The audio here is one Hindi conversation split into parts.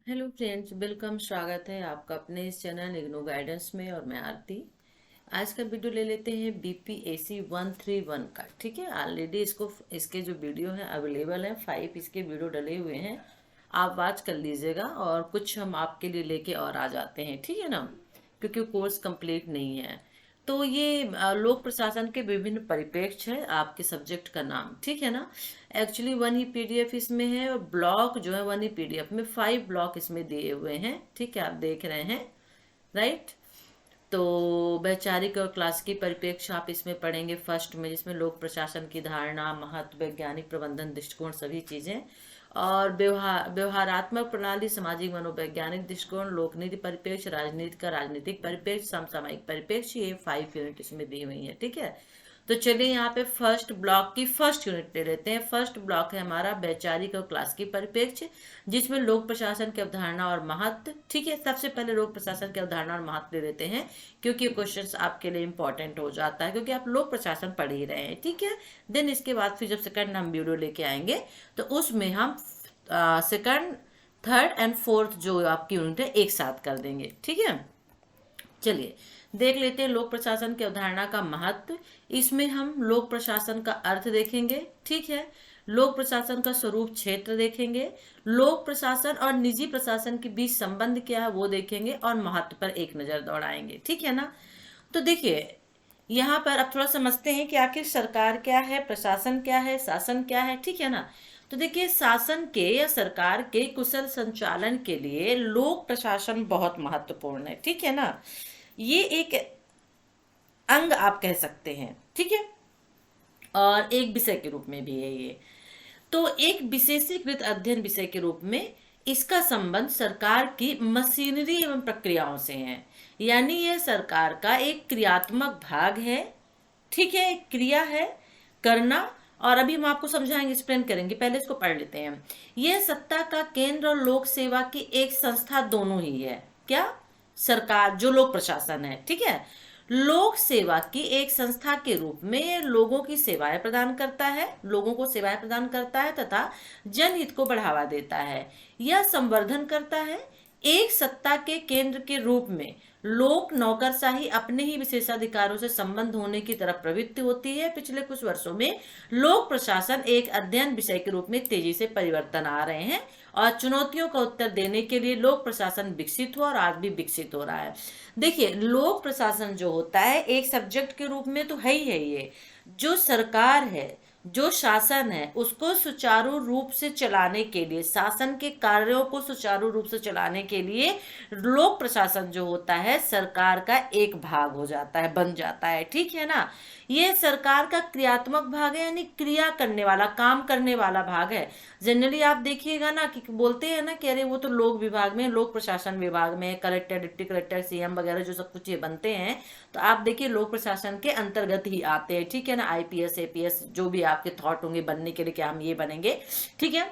Hello friends, welcome. स्वागत है आपका अपने इस चैनल इग्नो गाइडेंस में। और मैं आरती। आज का वीडियो ले लेते हैं BPSC 131 का। ठीक है, ऑलरेडी इसके जो वीडियो हैं अवेलेबल हैं, 5 इसके वीडियो डले हुए हैं। आप वॉच कर लीजिएगा और कुछ हम आपके लिए लेके और आ जाते हैं, ठीक है ना, क्योंकि कोर्स कंप्लीट नहीं है। तो ये लोक प्रशासन के विभिन्न परिप्रेक्ष्य है आपके सब्जेक्ट का नाम, ठीक है ना। एक्चुअली 1 ही PDF इसमें है और ब्लॉक जो है 1 ही PDF में 5 ब्लॉक इसमें दिए हुए हैं, ठीक है, आप देख रहे हैं, राइट। तो वैचारिक और क्लासिकी परिप्रेक्ष्य आप इसमें पढ़ेंगे फर्स्ट में, जिसमें लोक प्रशासन की धारणा, महत्व, वैज्ञानिक प्रबंधन दृष्टिकोण, सभी चीजें। और व्यवहारात्मक प्रणाली, सामाजिक मनोवैज्ञानिक दृष्टिकोण, लोकनीति परिप्रेक्ष्य, राजनीति का राजनीतिक परिप्रेक्ष्य, समसामयिक परिप्रेक्ष्य, ये 5 यूनिट इसमें दी हुई है, ठीक है। तो चलिए यहाँ पे फर्स्ट ब्लॉक की फर्स्ट यूनिट ले लेते हैं। फर्स्ट ब्लॉक है हमारा वैचारिक और क्लासिकी परिप्रेक्ष्य, जिसमें लोक प्रशासन की अवधारणा और महत्व, ठीक है। सबसे पहले लोक प्रशासन की अवधारणा और महत्व ले लेते हैं, क्योंकि क्वेश्चन आपके लिए इंपॉर्टेंट हो जाता है, क्योंकि आप लोक प्रशासन पढ़ ही रहे हैं, ठीक है। देन इसके बाद फिर जब सेकंड हम वीडियो लेके आएंगे तो उसमें हम सेकंड, थर्ड एंड फोर्थ जो आपकी यूनिट है एक साथ कर देंगे, ठीक है। चलिए देख लेते हैं लोक प्रशासन की अवधारणा का महत्व। इसमें हम लोक प्रशासन का अर्थ देखेंगे, ठीक है। लोक प्रशासन का स्वरूप क्षेत्र देखेंगे, लोक प्रशासन और निजी प्रशासन के बीच संबंध क्या है वो देखेंगे, और महत्व पर एक नजर दौड़ाएंगे, ठीक है ना। तो देखिए यहाँ पर अब थोड़ा समझते हैं कि आखिर सरकार क्या है, प्रशासन क्या है, शासन क्या है, ठीक है ना। तो देखिए, शासन के या सरकार के कुशल संचालन के लिए लोक प्रशासन बहुत महत्वपूर्ण है, ठीक है ना। ये एक अंग आप कह सकते हैं, ठीक है, और एक विषय के रूप में भी है ये। तो एक विशेषीकृत अध्ययन विषय के रूप में इसका संबंध सरकार की मशीनरी एवं प्रक्रियाओं से है। यानी यह सरकार का एक क्रियात्मक भाग है, ठीक है, एक क्रिया है करना। और अभी हम आपको समझाएंगे, एक्सप्लेन करेंगे, पहले इसको पढ़ लेते हैं। यह सत्ता का केंद्र और लोक सेवा की एक संस्था दोनों ही है। क्या? सरकार जो लोक प्रशासन है, ठीक है, लोक सेवा की एक संस्था के रूप में ये लोगों की सेवाएं प्रदान करता है, लोगों को सेवाएं प्रदान करता है तथा जनहित को बढ़ावा देता है, यह संवर्धन करता है। एक सत्ता के केंद्र के रूप में लोक नौकरशाही अपने ही विशेषाधिकारों से संबंध होने की तरफ प्रवृत्ति होती है। पिछले कुछ वर्षों में लोक प्रशासन एक अध्ययन विषय के रूप में तेजी से परिवर्तन आ रहे हैं, और चुनौतियों का उत्तर देने के लिए लोक प्रशासन विकसित हुआ और आज भी विकसित हो रहा है। देखिए, लोक प्रशासन जो होता है एक सब्जेक्ट के रूप में तो है ही है। ये जो सरकार है, जो शासन है, उसको सुचारू रूप से चलाने के लिए, शासन के कार्यों को सुचारू रूप से चलाने के लिए लोक प्रशासन जो होता है सरकार का एक भाग हो जाता है, बन जाता है, ठीक है ना। ये सरकार का क्रियात्मक भाग है, यानी क्रिया करने वाला, काम करने वाला भाग है। जनरली आप देखिएगा ना कि बोलते हैं ना कि अरे वो तो लोक विभाग में, लोक प्रशासन विभाग में कलेक्टर, डिप्टी कलेक्टर, CM वगैरह जो सब कुछ ये बनते हैं, तो आप देखिए लोक प्रशासन के अंतर्गत ही आते हैं, ठीक है ना। IPS APS जो भी आपके थॉट होंगे बनने के लिए, क्या हम ये बनेंगे, ठीक है।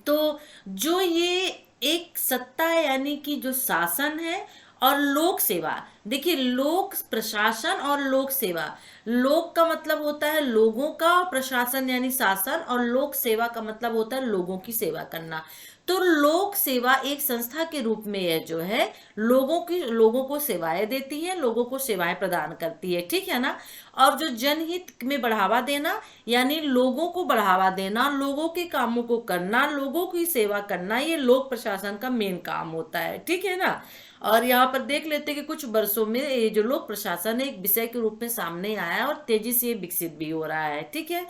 तो जो ये एक सत्ता है, यानी कि जो शासन है, और लोक सेवा, देखिए लोक प्रशासन और लोक सेवा, लोक का मतलब होता है लोगों का, और प्रशासन यानी शासन, और लोक सेवा का मतलब होता है लोगों की सेवा करना। तो लोक सेवा एक संस्था के रूप में यह जो है लोगों को सेवाएं देती है, लोगों को सेवाएं प्रदान करती है, ठीक है ना। और जो जनहित में बढ़ावा देना, यानी लोगों को बढ़ावा देना, लोगों के कामों को करना, लोगों की सेवा करना, ये लोक प्रशासन का मेन काम होता है, ठीक है ना। और यहाँ पर देख लेते हैं कि कुछ वर्षों में ये जो लोक प्रशासन है एक विषय के रूप में सामने आया है और तेजी से विकसित भी हो रहा है, ठीक है।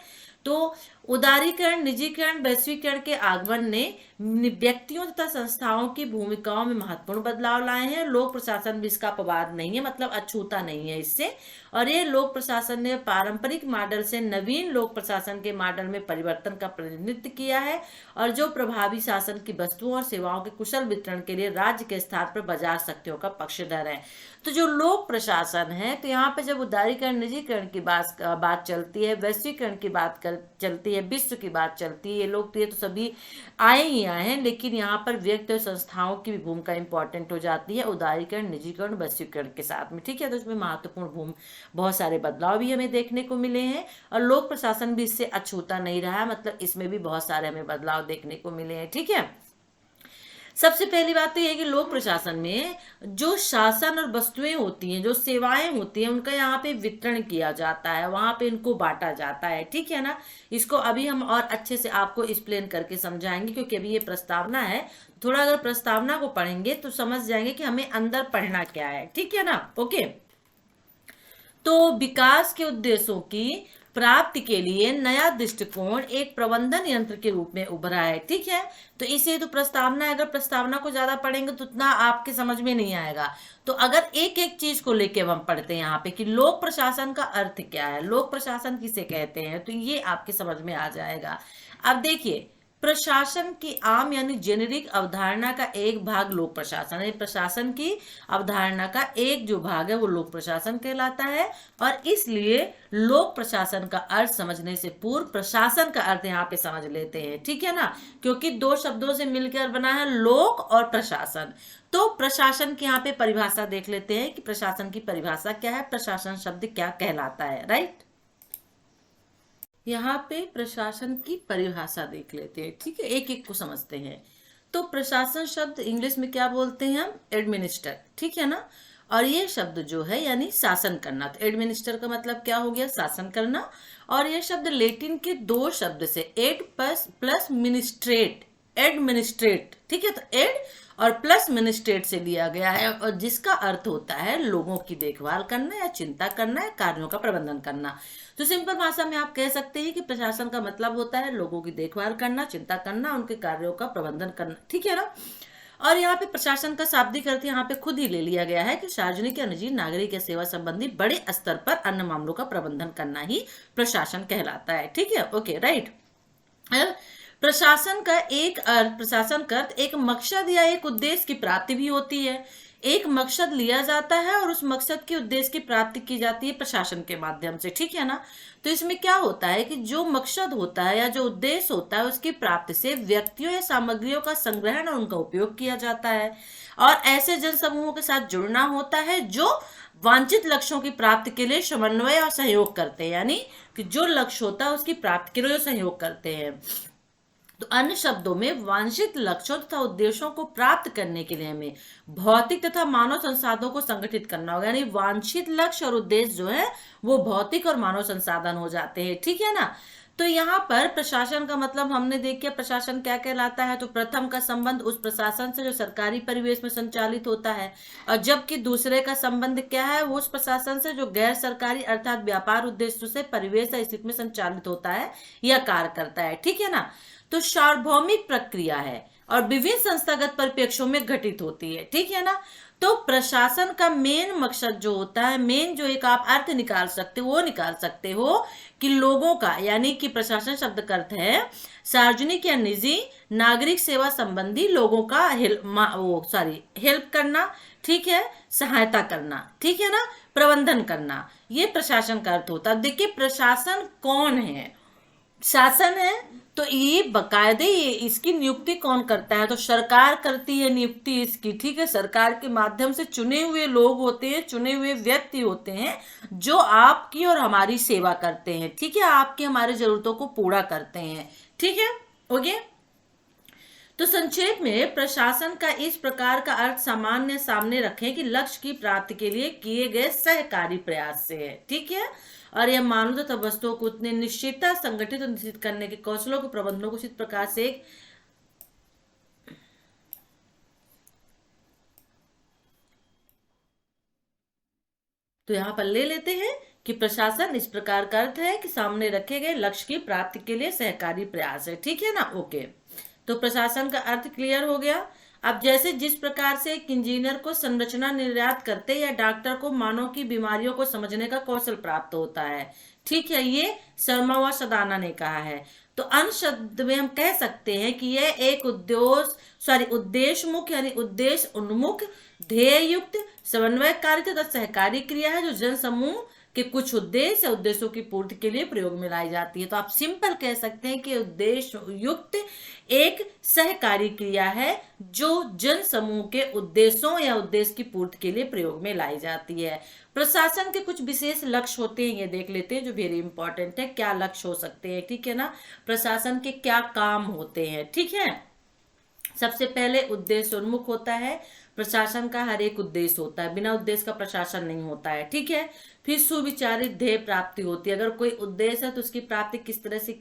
तो उदारीकरण, निजीकरण, वैश्वीकरण के आगमन ने व्यक्तियों तथा संस्थाओं की भूमिकाओं में महत्वपूर्ण बदलाव लाए हैं। लोक प्रशासन भी इसका अपवाद नहीं है, मतलब अछूता नहीं है इससे। और ये लोक प्रशासन ने पारंपरिक मॉडल से नवीन लोक प्रशासन के मॉडल में परिवर्तन का प्रतिनिधित्व किया है, और जो प्रभावी शासन की वस्तुओं और सेवाओं के कुशल वितरण के लिए राज्य के स्थान पर बाजार शक्तियों का पक्षधर है। तो जो लोक प्रशासन है, तो यहाँ पे जब उदारीकरण, निजीकरण की बात चलती है, वैश्वीकरण की बात चलती है, विश्व की बात चलती है, ये लोग तो सभी आए ही आए हैं, लेकिन यहाँ पर व्यक्ति और संस्थाओं की भी भूमिका इंपॉर्टेंट हो जाती है उदारीकरण, निजीकरण, वैश्वीकरण के साथ में, ठीक है। तो इसमें महत्वपूर्ण बहुत सारे बदलाव भी हमें देखने को मिले हैं, और लोक प्रशासन भी इससे अछूता नहीं रहा है, मतलब इसमें भी बहुत सारे हमें बदलाव देखने को मिले हैं, ठीक है। सबसे पहली बात तो ये है कि लोक प्रशासन में जो शासन और वस्तुएं होती हैं, जो सेवाएं होती हैं, उनका यहाँ पे वितरण किया जाता है, वहां पे इनको बांटा जाता है, ठीक है ना। इसको अभी हम और अच्छे से आपको एक्सप्लेन करके समझाएंगे, क्योंकि अभी ये प्रस्तावना है। थोड़ा अगर प्रस्तावना को पढ़ेंगे तो समझ जाएंगे कि हमें अंदर पढ़ना क्या है, ठीक है ना। ओके, तो विकास के उद्देश्यों की प्राप्ति के लिए नया दृष्टिकोण एक प्रबंधन यंत्र के रूप में उभरा है, ठीक है। तो इसे तो प्रस्तावना, अगर प्रस्तावना को ज्यादा पढ़ेंगे तो उतना आपके समझ में नहीं आएगा। तो अगर एक एक चीज को लेके हम पढ़ते हैं यहाँ पे कि लोक प्रशासन का अर्थ क्या है, लोक प्रशासन किसे कहते हैं, तो ये आपके समझ में आ जाएगा। अब देखिए, प्रशासन की आम यानी जेनेरिक अवधारणा का एक भाग लोक प्रशासन है। प्रशासन की अवधारणा का एक जो भाग है वो लोक प्रशासन कहलाता है। और इसलिए लोक प्रशासन का अर्थ समझने से पूर्व प्रशासन का अर्थ यहाँ पे समझ लेते हैं, ठीक है ना, क्योंकि दो शब्दों से मिलकर बना है लोक और प्रशासन। तो प्रशासन की यहाँ पे परिभाषा देख लेते हैं कि प्रशासन की परिभाषा क्या है, प्रशासन शब्द क्या कहलाता है, राइट। यहाँ पे प्रशासन की परिभाषा देख लेते हैं, ठीक है, एक एक को समझते हैं। तो प्रशासन शब्द इंग्लिश में क्या बोलते हैं हम, एडमिनिस्टर, ठीक है ना। और ये शब्द जो है यानी शासन करना, तो एडमिनिस्टर का मतलब क्या हो गया, शासन करना। और ये शब्द लेटिन के दो शब्द से एड प्लस मिनिस्ट्रेट, एडमिनिस्ट्रेट, ठीक है, तो एड और प्लस मिनिस्ट्रेट से लिया गया है, और जिसका अर्थ होता है लोगों की देखभाल करना या चिंता करना या कार्यों का प्रबंधन करना। तो सिंपल भाषा में आप कह सकते हैं कि प्रशासन का मतलब होता है लोगों की देखभाल करना, चिंता करना, उनके कार्यों का प्रबंधन करना, ठीक है ना। और यहाँ पे प्रशासन का शाब्दिक अर्थ यहाँ पे खुद ही ले लिया गया है कि सार्वजनिक या निजी नागरिक या सेवा संबंधी बड़े स्तर पर अन्य मामलों का प्रबंधन करना ही प्रशासन कहलाता है, ठीक है। Okay, right. प्रशासन का एक अर्थ, प्रशासन का अर्थ एक मकसद या एक उद्देश्य की प्राप्ति भी होती है। एक मकसद लिया जाता है और उस मकसद के उद्देश्य की प्राप्ति की जाती है प्रशासन के माध्यम से, ठीक है ना। तो इसमें क्या होता है कि जो मकसद होता है या जो उद्देश्य होता है उसकी प्राप्ति से व्यक्तियों या सामग्रियों का संग्रहण और उनका उपयोग किया जाता है, और ऐसे जन समूहों के साथ जुड़ना होता है जो वांछित लक्ष्यों की प्राप्ति के लिए समन्वय और सहयोग करते हैं, यानी कि जो लक्ष्य होता है उसकी प्राप्ति के लिए सहयोग करते हैं। तो अन्य शब्दों में वांछित लक्ष्यों तथा उद्देश्यों को प्राप्त करने के लिए हमें भौतिक तथा मानव संसाधनों को संगठित करना होगा, यानी वांछित लक्ष्य और उद्देश्य जो है वो भौतिक और मानव संसाधन हो जाते हैं, ठीक है ना। तो यहाँ पर प्रशासन का मतलब हमने देख किया प्रशासन क्या कहलाता है। तो प्रथम का संबंध उस प्रशासन से जो सरकारी परिवेश में संचालित होता है, और जबकि दूसरे का संबंध क्या है, वो उस प्रशासन से जो गैर सरकारी अर्थात व्यापार उद्देश्यों से परिवेश या स्थिति में संचालित होता है या कार्य करता है, ठीक है ना। तो सार्वभौमिक प्रक्रिया है और विभिन्न संस्थागत परिप्रेक्ष्यों में घटित होती है, ठीक है ना। तो प्रशासन का मेन मकसद जो होता है, मेन जो एक आप अर्थ निकाल सकते हो वो निकाल सकते हो कि लोगों का, यानी कि प्रशासन शब्द का अर्थ है सार्वजनिक या निजी नागरिक सेवा संबंधी लोगों का हेल्प करना, ठीक है, सहायता करना, ठीक है ना, प्रबंधन करना, ये प्रशासन का अर्थ होता है। देखिए प्रशासन कौन है, शासन है, तो ये बकायदे इसकी नियुक्ति कौन करता है, तो सरकार करती है नियुक्ति इसकी, ठीक है। सरकार के माध्यम से चुने हुए लोग होते हैं, चुने हुए व्यक्ति होते हैं जो आपकी और हमारी सेवा करते हैं, ठीक है, आपकी हमारी जरूरतों को पूरा करते हैं, ठीक है। ओके, तो संक्षेप में प्रशासन का इस प्रकार का अर्थ सामान्य सामने रखें कि लक्ष्य की प्राप्ति के लिए किए गए सहकारी प्रयास से है, ठीक है। और यह मानव तथा वस्तुओं को उतने निश्चितता संगठित और निश्चित करने के कौशलों को प्रबंधनों को उचित प्रकार से एक तो यहाँ पर ले लेते हैं कि प्रशासन इस प्रकार का अर्थ है कि सामने रखे गए लक्ष्य की प्राप्ति के लिए सहकारी प्रयास है, ठीक है ना। ओके, तो प्रशासन का अर्थ क्लियर हो गया। अब जैसे जिस प्रकार से एक इंजीनियर को संरचना निर्यात करते या डॉक्टर को मानव की बीमारियों को समझने का कौशल प्राप्त होता है, ठीक है, ये शर्मा व सदाना ने कहा है। तो अन्य शब्द में हम कह सकते हैं कि यह एक उद्देश्यमुख यानी उद्देश्य उन्मुख ध्येय युक्त समन्वयकारी तथा सहकारी क्रिया है जो जन समूह कि कुछ उद्देश्य उद्देश्यों की पूर्ति के लिए प्रयोग में लाई जाती है। तो आप सिंपल कह सकते हैं कि उद्देश्य युक्त एक सहकारी क्रिया है जो जन समूह के उद्देश्यों या उद्देश्य की पूर्ति के लिए प्रयोग में लाई जाती है। प्रशासन के कुछ विशेष लक्ष्य होते हैं, ये देख लेते हैं जो वेरी इंपॉर्टेंट है। क्या लक्ष्य हो सकते हैं, ठीक है ना, प्रशासन के क्या काम होते हैं, ठीक है। सबसे पहले उद्देश्य उन्मुख होता है। प्रशासन का हर एक उद्देश्य होता है, बिना उद्देश्य का प्रशासन नहीं होता है, ठीक है। फिर सुविचारित ध्येय प्राप्ति होती है। अगर कोई उद्देश्य है तो उसकी प्राप्ति किस तरह से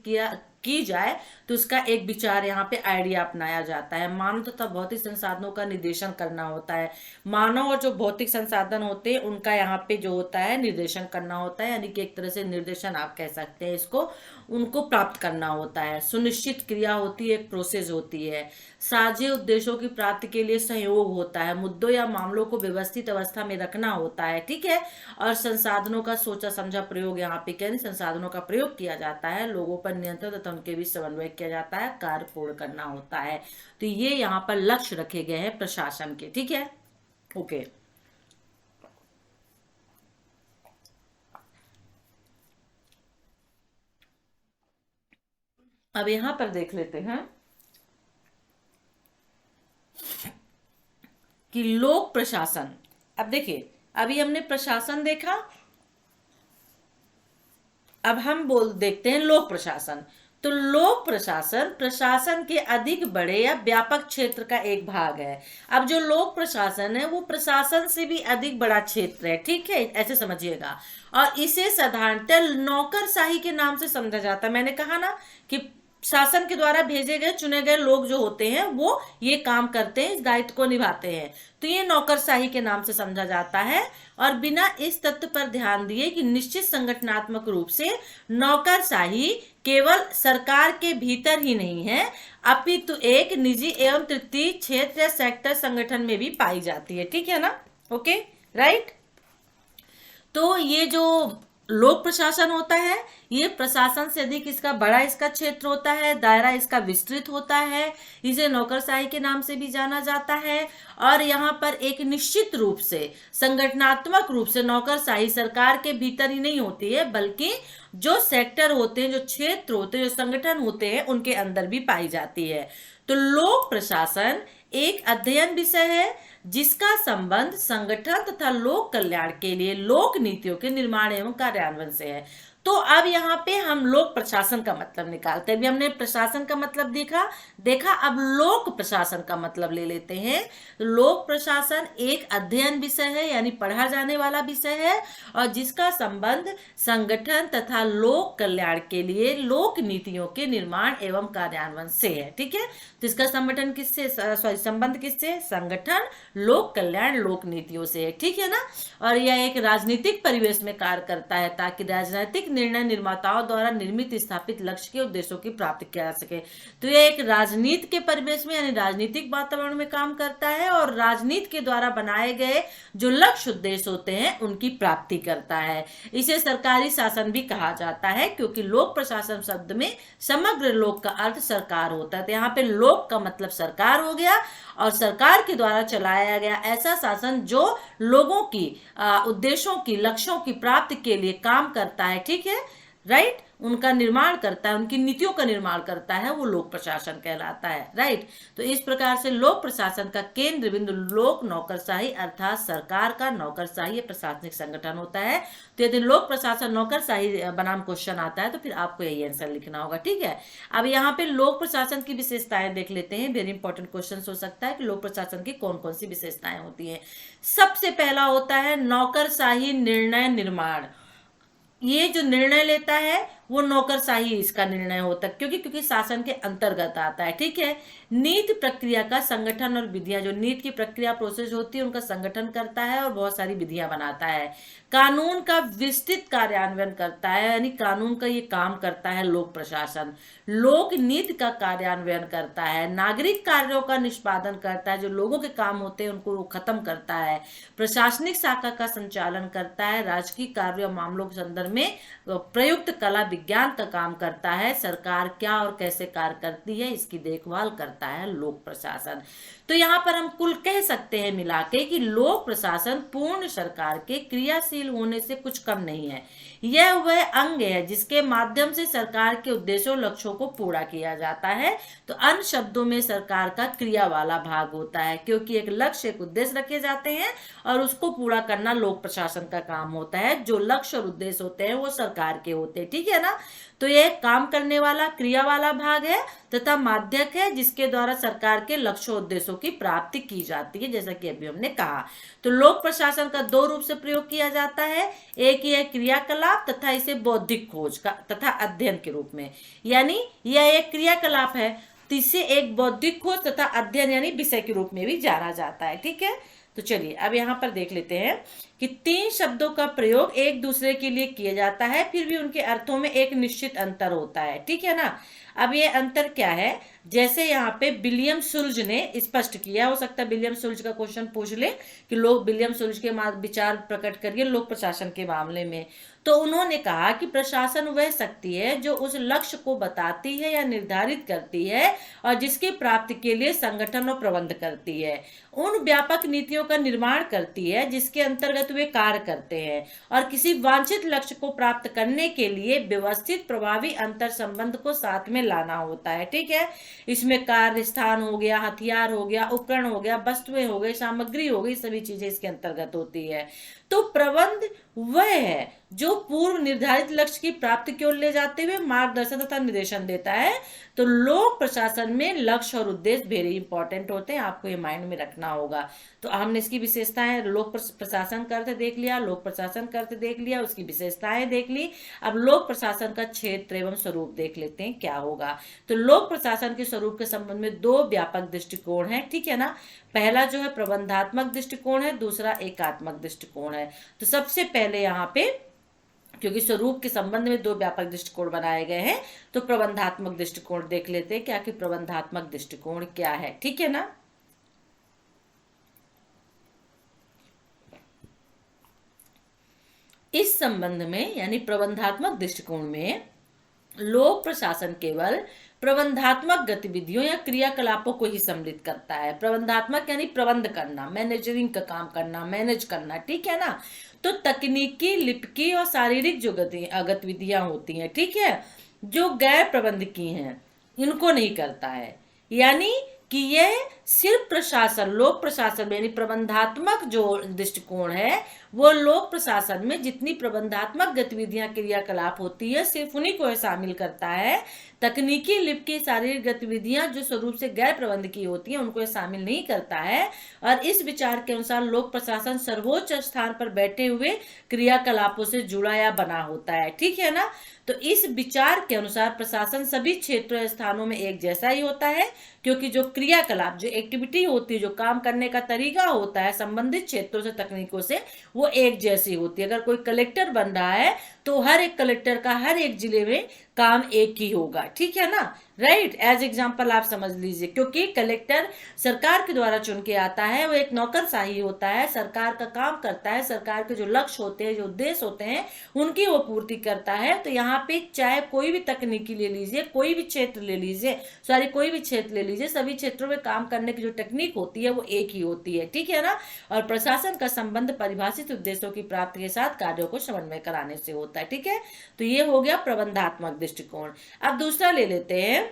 की जाए, तो उसका एक विचार, यहाँ पे आइडिया अपनाया जाता है। मानव तथा भौतिक संसाधनों का निर्देशन करना होता है। मानव और जो भौतिक संसाधन होते हैं उनका यहाँ पे जो होता है निर्देशन करना होता है, यानी कि एक तरह से निर्देशन आप कह सकते हैं इसको, उनको प्राप्त करना होता है। सुनिश्चित क्रिया होती है, एक प्रोसेस होती है। साझे उद्देश्यों की प्राप्ति के लिए सहयोग होता है। मुद्दों या मामलों को व्यवस्थित अवस्था में रखना होता है, ठीक है। और संसाधनों का सोचा समझा प्रयोग, यहाँ पे क्या संसाधनों का प्रयोग किया जाता है। लोगों पर नियंत्रण तथा उनके बीच समन्वय किया जाता है, कार्य पूर्ण करना होता है। तो ये यहाँ पर लक्ष्य रखे गए हैं प्रशासन के, ठीक है। ओके, अब यहां पर देख लेते हैं कि लोक प्रशासन। अब देखिए, अभी हमने प्रशासन देखा, अब हम देखते हैं लोक प्रशासन। तो लोक प्रशासन प्रशासन के अधिक बड़े या व्यापक क्षेत्र का एक भाग है। अब जो लोक प्रशासन है वो प्रशासन से भी अधिक बड़ा क्षेत्र है, ठीक है, ऐसे समझिएगा। और इसे साधारणतः नौकरशाही के नाम से समझा जाता है। मैंने कहा ना कि शासन के द्वारा भेजे गए चुने गए लोग जो होते हैं वो ये काम करते हैं, इस दायित्व को निभाते हैं, तो ये नौकरशाही के नाम से समझा जाता है। और बिना इस तथ्य पर ध्यान दिए कि निश्चित संगठनात्मक रूप से नौकरशाही केवल सरकार के भीतर ही नहीं है, अपितु एक निजी एवं तृतीय क्षेत्र या सेक्टर संगठन में भी पाई जाती है, ठीक है ना। Okay, right. तो ये जो लोक प्रशासन होता है, ये प्रशासन से अधिक इसका बड़ा इसका क्षेत्र होता है, दायरा इसका विस्तृत होता है। इसे नौकरशाही के नाम से भी जाना जाता है। और यहाँ पर एक निश्चित रूप से संगठनात्मक रूप से नौकरशाही सरकार के भीतर ही नहीं होती है, बल्कि जो सेक्टर होते हैं, जो क्षेत्र होते हैं, जो संगठन होते हैं, उनके अंदर भी पाई जाती है। तो लोक प्रशासन एक अध्ययन विषय है जिसका संबंध संगठन तथा लोक कल्याण के लिए लोक नीतियों के निर्माण एवं कार्यान्वयन से है। तो अब यहाँ पे हम लोक प्रशासन का मतलब निकालते हैं। अभी हमने प्रशासन का मतलब देखा, अब लोक प्रशासन का मतलब ले लेते हैं। लोक प्रशासन एक अध्ययन विषय है, यानी पढ़ा जाने वाला विषय है, और जिसका संबंध संगठन तथा लोक कल्याण के लिए लोक नीतियों के निर्माण एवं कार्यान्वयन से है, ठीक है। तो इसका संगठन किससे, संबंध किससे, संगठन लोक कल्याण लोक नीतियों से है, ठीक है ना। और यह एक राजनीतिक परिवेश में कार्य करता है ताकि राजनीतिक निर्णय निर्माताओं द्वारा निर्मित स्थापित लक्ष्य के उद्देश्यों की प्राप्ति किया जा सके। तो यह एक राजनीति के परिवेश में, यानी राजनीतिक वातावरण में काम करता है, और राजनीति के द्वारा बनाए गए जो लक्ष्य उद्देश्य होते हैं उनकी प्राप्ति करता है। इसे सरकारी शासन भी कहा जाता है, क्योंकि लोक प्रशासन शब्द में समग्र लोक का अर्थ सरकार होता है। तो यहाँ पे लोक का मतलब सरकार हो गया, और सरकार के द्वारा चलाया गया ऐसा शासन जो लोगों की उद्देश्यों की, लक्ष्यों की प्राप्ति के लिए काम करता है, ठीक है, राइट, उनका निर्माण करता है, उनकी नीतियों का निर्माण करता है, वो लोक प्रशासन कहलाता है, राइट। तो इस प्रकार से लोक प्रशासन का केंद्र बिंदु लोक नौकरशाही अर्थात सरकार का नौकरशाही प्रशासनिक संगठन होता है। तो यदि लोक प्रशासन नौकरशाही बनाम क्वेश्चन आता है तो फिर आपको यही आंसर लिखना होगा, ठीक है। अब यहाँ पे लोक प्रशासन की विशेषताएं देख लेते हैं। वेरी इंपॉर्टेंट क्वेश्चन हो सकता है कि लोक प्रशासन की कौन कौन सी विशेषताएं होती है। सबसे पहला होता है नौकरशाही निर्णय निर्माण। ये जो निर्णय लेता है वो नौकरशाही इसका निर्णय होता है, क्योंकि शासन के अंतर्गत आता है, ठीक है। नीति प्रक्रिया का संगठन और विधियां, जो नीति की प्रक्रिया प्रोसेस होती है उनका संगठन करता है और बहुत सारी विधियां बनाता है। कानून का विस्तृत कार्यान्वयन करता है, यानी कानून का ये काम करता है लोक प्रशासन। लोक नीति का कार्यान्वयन करता है। नागरिक कार्यों का निष्पादन करता है, जो लोगों के काम होते हैं उनको खत्म करता है। प्रशासनिक शाखा का संचालन करता है। राजकीय कार्यों मामलों के संदर्भ में प्रयुक्त कला विज्ञान का काम करता है। सरकार क्या और कैसे कार्य करती है इसकी देखभाल करता है लोक प्रशासन। तो यहाँ पर हम कुल कह सकते हैं मिला के कि लोक प्रशासन पूर्ण सरकार के क्रियाशील होने से कुछ कम नहीं है। यह वह अंग है जिसके माध्यम से सरकार के उद्देश्यों लक्ष्यों को पूरा किया जाता है। तो अन्य शब्दों में सरकार का क्रिया वाला भाग होता है, क्योंकि एक लक्ष्य एक उद्देश्य रखे जाते हैं और उसको पूरा करना लोक प्रशासन का काम होता है। जो लक्ष्य और उद्देश्य होते हैं वो सरकार के होते हैं, ठीक है ना। ना। तो ये काम करने वाला क्रिया वाला भाग है तथा माध्यक है जिसके द्वारा सरकार के लक्ष्य उद्देश्यों की प्राप्ति की जाती है, जैसा कि अभी हमने कहा। तो लोक प्रशासन का दो रूप से प्रयोग किया जाता है, एक ये क्रियाकलाप तथा इसे बौद्धिक खोज का तथा अध्ययन के रूप में, यानी यह एक क्रियाकलाप है तो इसे एक बौद्धिक खोज तथा अध्ययन यानी विषय के रूप में भी जाना जाता है। ठीक है, तो चलिए अब यहाँ पर देख लेते हैं कि तीन शब्दों का प्रयोग एक दूसरे के लिए किया जाता है, फिर भी उनके अर्थों में एक निश्चित अंतर होता है। ठीक है ना। अब ये अंतर क्या है, जैसे यहाँ पे विलियम सुल्ज ने स्पष्ट किया, हो सकता है विलियम सुल्ज का क्वेश्चन पूछ ले कि लोग विलियम सुल्ज के विचार प्रकट करिए लोक प्रशासन के मामले में। तो उन्होंने कहा कि प्रशासन वह शक्ति है जो उस लक्ष्य को बताती है या निर्धारित करती है और जिसकी प्राप्ति के लिए संगठन और प्रबंध करती है, उन व्यापक नीतियों का निर्माण करती है जिसके अंतर्गत वे कार्य करते हैं और किसी वांछित लक्ष्य को प्राप्त करने के लिए व्यवस्थित प्रभावी अंतर संबंध को साथ में लाना होता है। ठीक है, इसमें कार्य स्थान हो गया, हथियार हो गया, उपकरण हो गया, वस्तुएं हो गई, सामग्री हो गई, सभी चीजें इसके अंतर्गत होती है। तो प्रबंध वह है जो पूर्व निर्धारित लक्ष्य की प्राप्ति की ओर ले जाते हुए मार्गदर्शन तथा निर्देशन देता है। तो लोक प्रशासन में लक्ष्य और उद्देश्य वेरी इंपॉर्टेंट होते हैं, आपको ये माइंड में रखना होगा। तो हमने इसकी विशेषताएं लोक प्रशासन का अर्थ देख लिया, लोक प्रशासन का अर्थ देख लिया, उसकी विशेषताएं देख ली। अब लोक प्रशासन का क्षेत्र एवं स्वरूप देख लेते हैं क्या होगा। तो लोक प्रशासन के स्वरूप के संबंध में दो व्यापक दृष्टिकोण है। ठीक है ना। पहला जो है प्रबंधात्मक दृष्टिकोण है, दूसरा एकात्मक दृष्टिकोण है। तो सबसे पहले यहाँ पे क्योंकि स्वरूप के संबंध में दो व्यापक दृष्टिकोण बनाए गए हैं तो प्रबंधात्मक दृष्टिकोण देख लेते हैं क्या कि प्रबंधात्मक दृष्टिकोण क्या है। ठीक है ना। इस संबंध में यानी प्रबंधात्मक दृष्टिकोण में लोक प्रशासन केवल प्रबंधात्मक गतिविधियों या क्रियाकलापों को ही सम्मिलित करता है। प्रबंधात्मक यानी प्रबंध करना, मैनेजरिंग का काम करना, मैनेज करना। ठीक है ना। तो तकनीकी, लिपिकी और शारीरिक जो गतिविधियां होती हैं, ठीक है, जो गैर प्रबंधकीय हैं, इनको नहीं करता है। यानी कि यह सिर्फ प्रशासन, लोक प्रशासन में यानी प्रबंधात्मक जो दृष्टिकोण है वो लोक प्रशासन में जितनी प्रबंधात्मक गतिविधियां क्रियाकलाप होती है सिर्फ उन्हीं को शामिल करता है। तकनीकी, लिपिकी, शारीरिक गतिविधियां जो स्वरूप से गैर प्रबंधकीय होती हैं उनको शामिल नहीं करता है। और इस विचार के अनुसार लोक प्रशासन सर्वोच्च स्थान पर बैठे हुए क्रियाकलापों से जुड़ा या बना होता है। ठीक है ना। तो इस विचार के अनुसार प्रशासन सभी क्षेत्रों या स्थानों में एक जैसा ही होता है, क्योंकि जो क्रियाकलाप, जो एक्टिविटी होती है, जो काम करने का तरीका होता है संबंधित क्षेत्रों से, तकनीकों से, वो एक जैसी होती है। अगर कोई कलेक्टर बन रहा है तो हर एक कलेक्टर का हर एक जिले में काम एक ही होगा। ठीक है ना। राइट, एज एग्जाम्पल आप समझ लीजिए, क्योंकि कलेक्टर सरकार के द्वारा चुन के आता है, वो एक नौकरशाही होता है, सरकार का काम करता है, सरकार के जो लक्ष्य होते हैं, जो उद्देश्य होते हैं, उनकी वो पूर्ति करता है। तो यहाँ पे चाहे कोई भी तकनीकी ले लीजिए, कोई भी क्षेत्र ले लीजिए, कोई भी क्षेत्र ले लीजिए, सभी क्षेत्रों में काम करने की जो टेक्निक होती है वो एक ही होती है। ठीक है ना। और प्रशासन का संबंध परिभाषित उद्देश्यों की प्राप्ति के साथ कार्यों को समन्वय कराने से होता है। ठीक है। तो ये हो गया प्रबंधात्मक दृष्टिकोण। अब दूसरा ले लेते हैं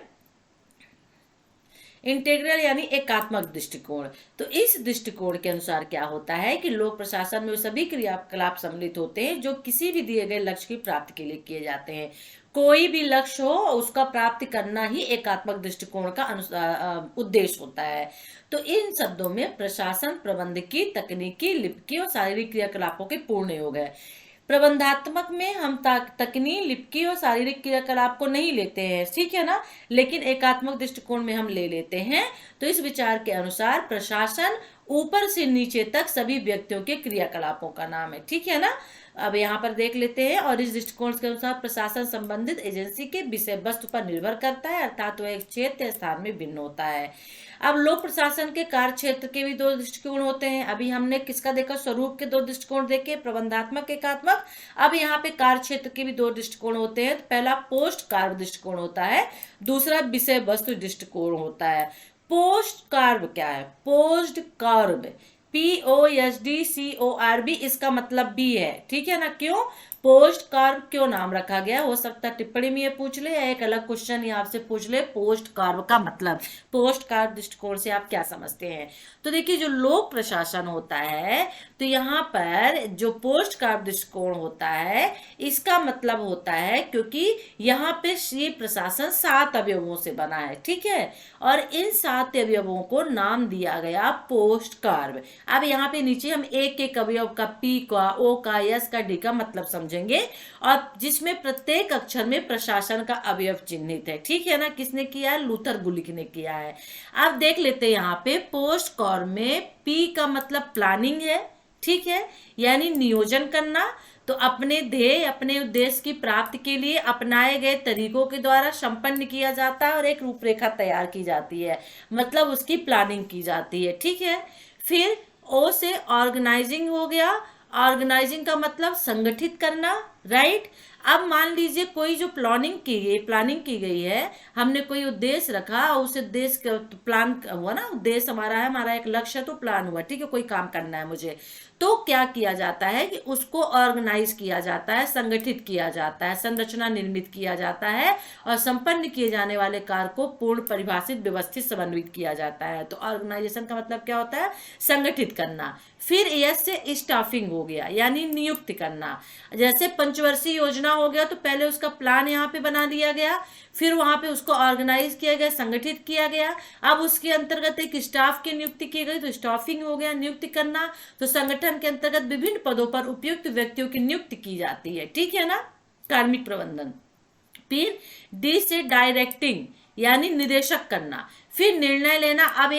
इंटीग्रल यानी एकात्मक दृष्टिकोण। तो इस दृष्टिकोण के अनुसार क्या होता है कि लोक प्रशासन में सभी क्रियाकलाप सम्मिलित होते हैं जो किसी भी दिए गए लक्ष्य की प्राप्ति के लिए किए जाते हैं। कोई भी लक्ष्य हो उसका प्राप्ति करना ही एकात्मक दृष्टिकोण का उद्देश्य होता है। तो इन शब्दों में प्रशासन प्रबंधकीय, तकनीकी, लिपिकी और शारीरिक क्रियाकलापों के पूर्ण योग है। प्रबंधात्मक में हम तकनीक, लिपिकी और शारीरिक क्रियाकलाप को नहीं लेते हैं। ठीक है ना। लेकिन एकात्मक दृष्टिकोण में हम ले लेते हैं। तो इस विचार के अनुसार प्रशासन ऊपर से नीचे तक सभी व्यक्तियों के क्रियाकलापों का नाम है। ठीक है ना। अब यहाँ पर देख लेते हैं। और इस दृष्टिकोण के अनुसार प्रशासन संबंधित एजेंसी के विषय वस्तु पर निर्भर करता है, अर्थात वह एक क्षेत्र या स्थान में भिन्न होता है। अब लोक प्रशासन के कार्य क्षेत्र के भी दो दृष्टिकोण होते हैं। अभी हमने किसका देखा, स्वरूप के दो दृष्टिकोण देखे, प्रबंधात्मक, एकात्मक। अब यहाँ पे कार्य क्षेत्र के भी दो दृष्टिकोण होते हैं। पहला पोस्ट कार्य दृष्टिकोण होता है, दूसरा विषय वस्तु दृष्टिकोण होता है। पोस्ट कार्य क्या है, पोस्ट कार्य POSTCORB, इसका मतलब भी है। ठीक है ना। क्यों, पोस्ट कार्ब क्यों नाम रखा गया, हो सकता है टिप्पणी में ये पूछ ले या एक अलग क्वेश्चन ये आपसे पूछ ले, पोस्ट कार्ब का मतलब, पोस्ट कार्ब दृष्टिकोण से आप क्या समझते हैं। तो देखिए जो लोक प्रशासन होता है, तो यहाँ पर जो पोस्ट कार्ब दृष्टिकोण होता है इसका मतलब होता है, क्योंकि यहाँ पे ये प्रशासन 7 अवयवों से बना है, ठीक है, और इन 7 अवयवों को नाम दिया गया पोस्ट कार्ब। अब यहाँ पे नीचे हम एक एक अवयव का, पी का, ओ का, एस का, डी का मतलब समझेंगे, और जिसमें प्रत्येक अक्षर में प्रशासन का अवयव चिन्हित है, ठीक है ना। किसने किया है, लूथर गुलिक ने किया है। अब देख लेते हैं यहाँ पे पोस्ट कार्ब में पी का मतलब प्लानिंग है, ठीक है, यानी नियोजन करना। तो अपने ध्येय, अपने उद्देश्य की प्राप्ति के लिए अपनाए गए तरीकों के द्वारा संपन्न किया जाता है और एक रूपरेखा तैयार की जाती है, मतलब उसकी प्लानिंग की जाती है, ठीक है। फिर ओ से ऑर्गेनाइजिंग हो गया, ऑर्गेनाइजिंग का मतलब संगठित करना, राइट। अब मान लीजिए कोई जो प्लानिंग की गई है, हमने कोई उद्देश्य रखा, उस उद्देश्य का प्लान हुआ ना, उद्देश्य हमारा है, हमारा एक लक्ष्य है तो प्लान हुआ, ठीक है, कोई काम करना है मुझे, तो क्या किया जाता है कि उसको ऑर्गेनाइज किया जाता है, संगठित किया जाता है, संरचना निर्मित किया जाता है और संपन्न किए जाने वाले कार्य को पूर्ण परिभाषित, व्यवस्थित, समन्वित किया जाता है। तो ऑर्गेनाइजेशन का मतलब क्या होता है, संगठित करना। फिर एस से स्टाफिंग हो गया, यानी नियुक्त करना। जैसे पंचवर्षीय योजना हो गया तो पहले उसका प्लान यहाँ पे बना लिया गया, फिर वहां पे उसको ऑर्गेनाइज किया गया, संगठित किया गया। अब उसके अंतर्गत एक स्टाफ की नियुक्ति की गई तो स्टाफिंग हो गया, नियुक्ति करना। तो संगठन के अंतर्गत विभिन्न पदों पर उपयुक्त व्यक्तियों की नियुक्ति की जाती है, ठीक है ना, कार्मिक प्रबंधन। फिर डी से डायरेक्टिंग, यानी निदेशक करना। फिर निर्णय लेना। अब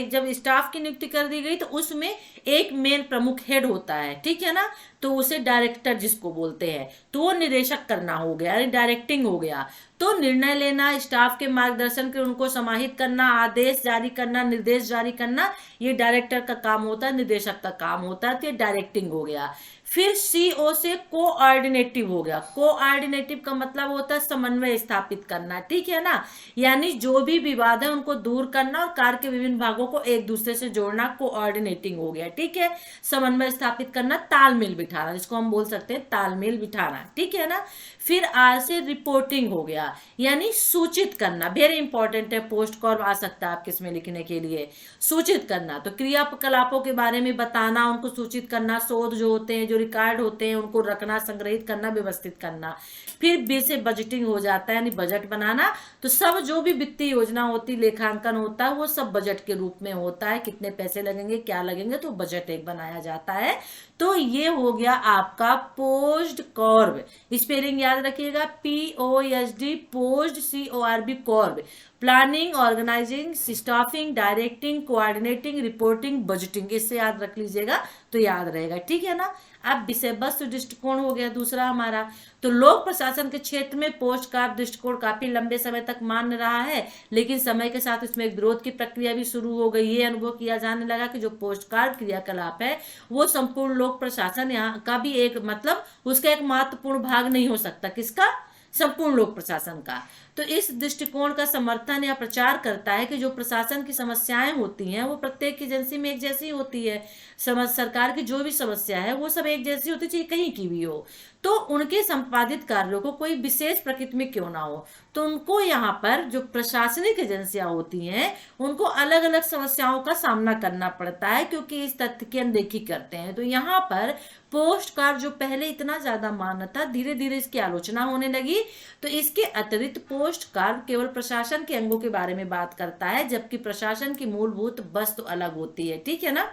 जब स्टाफ की नियुक्ति कर दी गई तो उसमें एक मेन प्रमुख हेड होता है, ठीक है ना, तो उसे डायरेक्टर जिसको बोलते हैं, तो वो निदेशक करना हो गया, यानी डायरेक्टिंग हो गया। तो निर्णय लेना, स्टाफ के मार्गदर्शन के उनको समाहित करना, आदेश जारी करना, निर्देश जारी करना, ये डायरेक्टर का काम होता है, निदेशक का काम होता है, तो ये डायरेक्टिंग हो गया। फिर सीओ से कोऑर्डिनेटिव हो गया। कोऑर्डिनेटिव का मतलब होता है समन्वय स्थापित करना, ठीक है ना, यानी जो भी विवाद है उनको दूर करना और कार्य के विभिन्न भागों को एक दूसरे से जोड़ना, कोऑर्डिनेटिंग हो गया, ठीक है। समन्वय स्थापित करना, तालमेल बिठाना, जिसको हम बोल सकते हैं तालमेल बिठाना, ठीक है ना। फिर आर से रिपोर्टिंग हो गया, यानी सूचित करना, वेरी इंपॉर्टेंट है, पोस्ट कार्ब आ सकता है आपके इसमें लिखने के लिए, सूचित करना। तो क्रियाकलापों के बारे में बताना, उनको सूचित करना, शोध जो होते हैं, जो रिकॉर्ड होते हैं, उनको रखना, संग्रहित करना, व्यवस्थित करना। फिर बी से बजटिंग हो जाता है, यानी बजट बनाना। तो सब जो भी वित्तीय योजना होती, लेखांकन होता है, वो सब बजट के रूप में होता है, कितने पैसे लगेंगे, क्या लगेंगे, तो बजट एक बनाया जाता है। तो ये हो गया आपका पोस्ट कार्ब। स्पेलिंग याद रखिएगा, POSD, post, CORB, corb. Planning, organising, staffing, directing, coordinating, reporting, budgeting, इससे याद रख लीजिएगा तो याद रहेगा, ठीक है ना। अब विषय वस्तु दृष्टिकोण हो गया दूसरा हमारा। तो लोक प्रशासन के क्षेत्र में पोस्ट कार्ब दृष्टिकोण काफी लंबे समय तक मान्य रहा है, लेकिन समय के साथ इसमें एक विरोध की प्रक्रिया भी शुरू हो गई। ये अनुभव किया जाने लगा कि जो पोस्ट कार्ब क्रियाकलाप है वो संपूर्ण लोक प्रशासन यहाँ का भी एक मतलब उसका एक महत्वपूर्ण भाग नहीं हो सकता। किसका? संपूर्ण लोक प्रशासन का। तो इस दृष्टिकोण का समर्थन या प्रचार करता है कि जो प्रशासन की समस्याएं होती हैं वो प्रत्येक एजेंसी में एक जैसी होती है। सरकार की जो भी समस्या है वो सब एक जैसी होती, चाहे कहीं की भी हो। तो उनके संपादित कार्यों को कोई विशेष प्रकृति में क्यों ना हो, तो उनको यहाँ पर जो प्रशासनिक एजेंसियां होती हैं उनको अलग अलग समस्याओं का सामना करना पड़ता है, क्योंकि इस तथ्य की अनदेखी करते हैं। तो यहाँ पर पोस्ट कार्ब जो पहले इतना ज्यादा मान्य था, धीरे धीरे इसकी आलोचना होने लगी। तो इसके अतिरिक्त पोस्ट कार्ब केवल प्रशासन के अंगों के बारे में बात करता है, जबकि प्रशासन की मूलभूत वस्तु अलग होती है, ठीक है ना।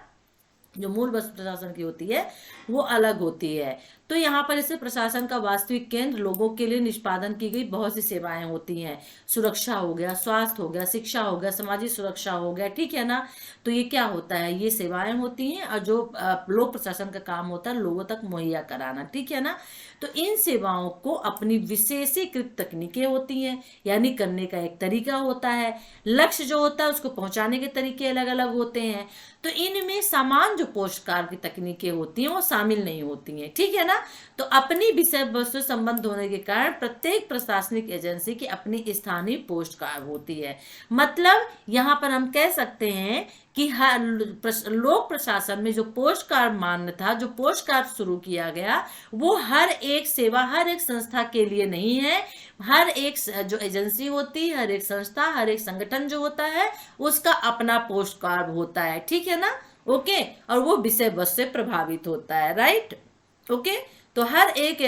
जो मूल वस्तु प्रशासन की होती है वो अलग होती है। तो यहाँ पर इसे प्रशासन का वास्तविक केंद्र लोगों के लिए निष्पादन की गई बहुत सी सेवाएं होती हैं। सुरक्षा हो गया, स्वास्थ्य हो गया, शिक्षा हो गया, सामाजिक सुरक्षा हो गया, ठीक है ना। तो ये क्या होता है, ये सेवाएं होती हैं और जो लोक प्रशासन का काम होता है लोगों तक मुहैया कराना, ठीक है ना। तो इन सेवाओं को अपनी विशेषीकृत तकनीकें होती हैं, यानी करने का एक तरीका होता है। लक्ष्य जो होता है उसको पहुंचाने के तरीके अलग अलग होते हैं। तो इनमें समान जो पोस्ट कार्ब की तकनीकें होती हैं वो शामिल नहीं होती हैं, ठीक है ना। ना। तो अपनी विषय वस्तु संबंध होने के कारण प्रत्येक प्रशासनिक एजेंसी की अपनी स्थानीय पोस्ट कार्ड होती है। मतलब यहाँ पर हम कह सकते हैं कि हर लोक प्रशासन में जो पोस्ट कार्ड मान्य था, जो पोस्ट कार्ड शुरू किया गया, वो हर एक सेवा, हर एक संस्था के लिए नहीं है। हर एक जो एजेंसी होती है, हर एक संस्था, हर एक संगठन जो होता है, उसका अपना पोस्ट कार्ड होता है, ठीक है ना। ओके, और वो विषय वस्तु से प्रभावित होता है, राइट। ओके, तो हर एक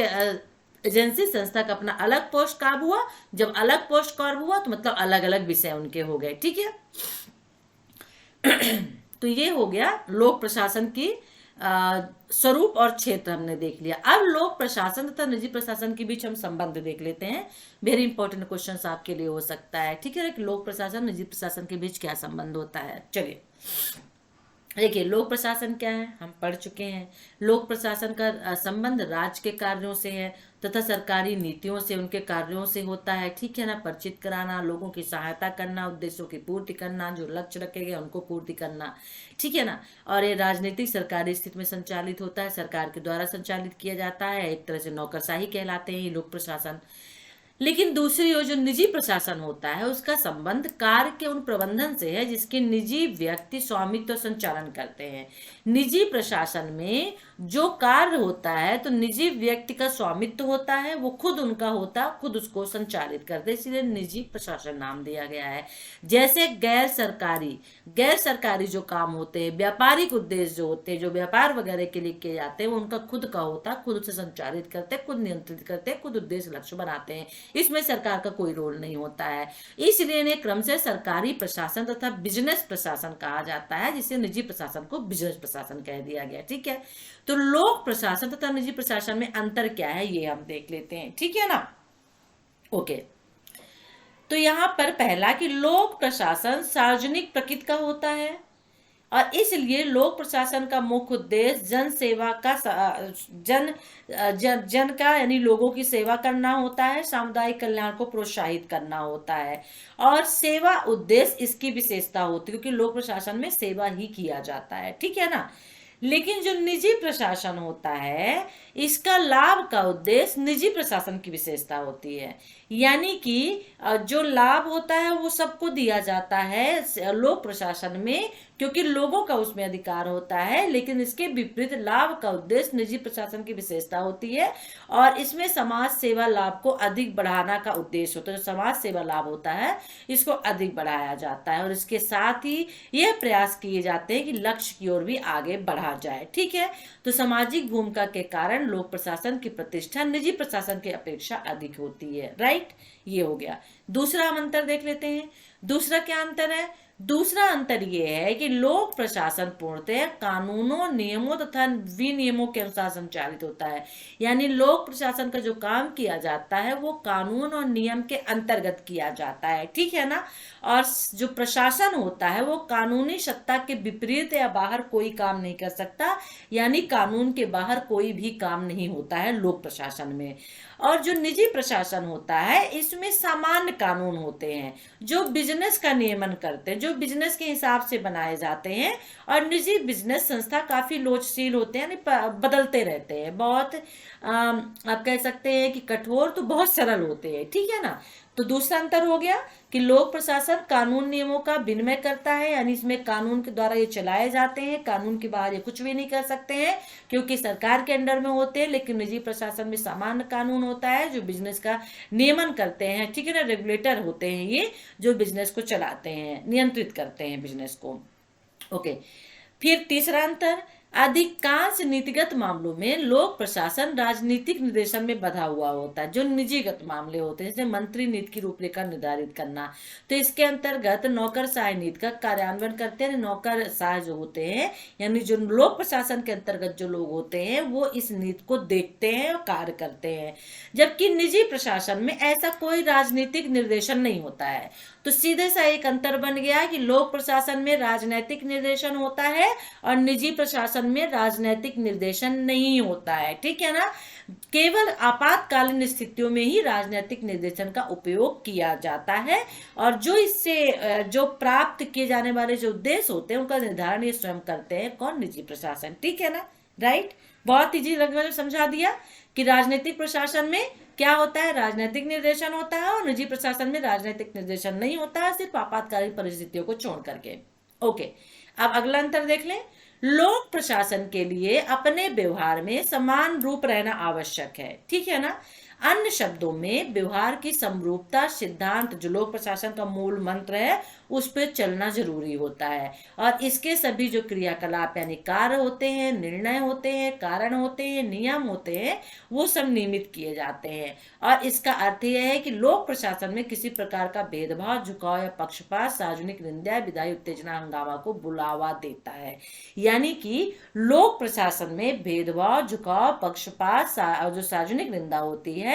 एजेंसी संस्था का अपना अलग पोस्ट कार्ड हुआ। जब अलग पोस्ट कार्ड हुआ तो मतलब अलग अलग विषय उनके हो गए, ठीक है। तो ये हो गया लोक प्रशासन की स्वरूप और क्षेत्र हमने देख लिया। अब लोक प्रशासन तथा निजी प्रशासन के बीच हम संबंध देख लेते हैं। वेरी इंपॉर्टेंट क्वेश्चन आपके लिए हो सकता है, ठीक है, कि लोक प्रशासन निजी प्रशासन के बीच क्या संबंध होता है। चलिए देखिए, लोक प्रशासन क्या है, हम पढ़ चुके हैं। लोक प्रशासन का संबंध राज्य के कार्यों से है तथा सरकारी नीतियों से, उनके कार्यों से होता है, ठीक है ना। परिचित कराना, लोगों की सहायता करना, उद्देश्यों की पूर्ति करना, जो लक्ष्य रखे गए उनको पूर्ति करना, ठीक है ना। और ये राजनीतिक सरकारी स्थिति में संचालित होता है, सरकार के द्वारा संचालित किया जाता है। एक तरह से नौकरशाही कहलाते हैं ये लोक प्रशासन। लेकिन दूसरी ओर जो निजी प्रशासन होता है, उसका संबंध कार्य के उन प्रबंधन से है जिसके निजी व्यक्ति स्वामित्व संचालन करते हैं। निजी प्रशासन में जो कार्य होता है तो निजी व्यक्ति का स्वामित्व होता है, वो खुद उनका होता, खुद उसको संचालित करते, इसलिए निजी प्रशासन नाम दिया गया है। जैसे गैर सरकारी जो काम होते हैं, व्यापारिक उद्देश्य जो होते हैं, जो व्यापार वगैरह के लिए किए जाते हैं, वो उनका खुद का होता, खुद उसे संचालित करते, खुद नियंत्रित करते, खुद उद्देश्य लक्ष्य बनाते हैं। इसमें सरकार का कोई रोल नहीं होता है। इसलिए इन्हें क्रम से सरकारी प्रशासन तथा बिजनेस प्रशासन कहा जाता है, जिसे निजी प्रशासन को बिजनेस प्रशासन कह दिया गया, ठीक है। तो लोक प्रशासन तथा निजी प्रशासन में अंतर क्या है ये हम देख लेते हैं, ठीक है ना। ओके, तो यहाँ पर पहला कि लोक प्रशासन सार्वजनिक प्रकृति का होता है और इसलिए लोक प्रशासन का मुख्य उद्देश्य जन सेवा का जन का यानी लोगों की सेवा करना होता है, सामुदायिक कल्याण को प्रोत्साहित करना होता है। और सेवा उद्देश्य इसकी विशेषता होती है, क्योंकि लोक प्रशासन में सेवा ही किया जाता है, ठीक है ना। लेकिन जो निजी प्रशासन होता है, इसका लाभ का उद्देश्य निजी प्रशासन की विशेषता होती है। यानी कि जो लाभ होता है वो सबको दिया जाता है लोक प्रशासन में, क्योंकि लोगों का उसमें अधिकार होता है। लेकिन इसके विपरीत लाभ का उद्देश्य निजी प्रशासन की विशेषता होती है और इसमें समाज सेवा लाभ को अधिक बढ़ाना का उद्देश्य होता है। जो समाज सेवा लाभ होता है इसको अधिक बढ़ाया जाता है और इसके साथ ही यह प्रयास किए जाते हैं कि लक्ष्य की ओर भी आगे बढ़ा जाए, ठीक है। तो सामाजिक भूमिका के कारण लोक प्रशासन की प्रतिष्ठा निजी प्रशासन की अपेक्षा अधिक होती है, राइट। ये हो गया। दूसरा हम अंतर देख लेते हैं। दूसरा क्या अंतर है? दूसरा अंतर यह है कि लोक प्रशासन पूर्णतः कानूनों, नियमों तथा विनियमों के अनुसार संचालित होता है। यानी लोक प्रशासन का जो काम किया जाता है वो कानून और नियम के अंतर्गत किया जाता है, ठीक है ना। और जो प्रशासन होता है वो कानूनी सत्ता के विपरीत या बाहर कोई काम नहीं कर सकता, यानी कानून के बाहर कोई भी काम नहीं होता है लोक प्रशासन में। और जो निजी प्रशासन होता है इसमें सामान्य कानून होते हैं जो बिजनेस का नियमन करते हैं, जो बिजनेस के हिसाब से बनाए जाते हैं। और निजी बिजनेस संस्था काफी लोचशील होते हैं, यानी बदलते रहते हैं, बहुत आप कह सकते हैं कि कठोर तो बहुत सरल होते हैं, ठीक है ना। तो दूसरा अंतर हो गया कि लोक प्रशासन कानून नियमों का विनिमय करता है, यानी इसमें कानून के द्वारा ये चलाए जाते हैं, कानून के बाहर ये कुछ भी नहीं कर सकते हैं क्योंकि सरकार के अंडर में होते हैं। लेकिन निजी प्रशासन में सामान्य कानून होता है जो बिजनेस का नियमन करते हैं, ठीक है ना। रेगुलेटर होते हैं ये जो बिजनेस को चलाते हैं, नियंत्रित करते हैं बिजनेस को। ओके, फिर तीसरा अंतर, अधिकांश नीतिगत मामलों में लोक प्रशासन राजनीतिक निर्देशन में बधा हुआ होता है। जो निजीगत मामले होते हैं जैसे मंत्री नीति की रूपरेखा निर्धारित करना, तो इसके अंतर्गत नौकरशाही नीति का कार्यान्वयन करते हैं। नौकरशाह जो होते हैं यानी जो लोक प्रशासन के अंतर्गत जो लोग होते हैं वो इस नीति को देखते हैं और कार्य करते हैं। जबकि निजी प्रशासन में ऐसा कोई राजनीतिक निर्देशन नहीं होता है। तो सीधे सा एक अंतर बन गया कि लोक प्रशासन में राजनैतिक निर्देशन होता है और निजी प्रशासन में राजनैतिक निर्देशन नहीं होता है, ठीक है ना। केवल आपातकालीन स्थितियों में ही राजनैतिक निर्देशन का उपयोग किया जाता है और जो इससे जो प्राप्त किए जाने वाले जो उद्देश्य होते हैं उनका निर्धारण ये स्वयं करते हैं, कौन? निजी प्रशासन, ठीक है ना। राइट। बहुत इजी लगभग समझा दिया कि राजनीतिक प्रशासन में क्या होता है, राजनीतिक निर्देशन होता है, और निजी प्रशासन में राजनीतिक निर्देशन नहीं होता है, सिर्फ आपातकालीन परिस्थितियों को छोड़ करके। ओके, अब अगला अंतर देख लें। लोक प्रशासन के लिए अपने व्यवहार में समान रूप रहना आवश्यक है, ठीक है ना। अन्य शब्दों में व्यवहार की समरूपता सिद्धांत जो लोक प्रशासन का मूल मंत्र है उस पर चलना जरूरी होता है, और इसके सभी जो क्रियाकलाप यानी कार्य होते हैं, निर्णय होते हैं, कारण होते हैं, नियम होते हैं, वो सब नियमित किए जाते हैं। और इसका अर्थ यह है कि लोक प्रशासन में किसी प्रकार का भेदभाव, झुकाव या पक्षपात, सार्वजनिक निंदा, विधायी उत्तेजना, हंगामा को बुलावा देता है। यानी कि लोक प्रशासन में भेदभाव, झुकाव, पक्षपात और जो सार्वजनिक निंदा होती है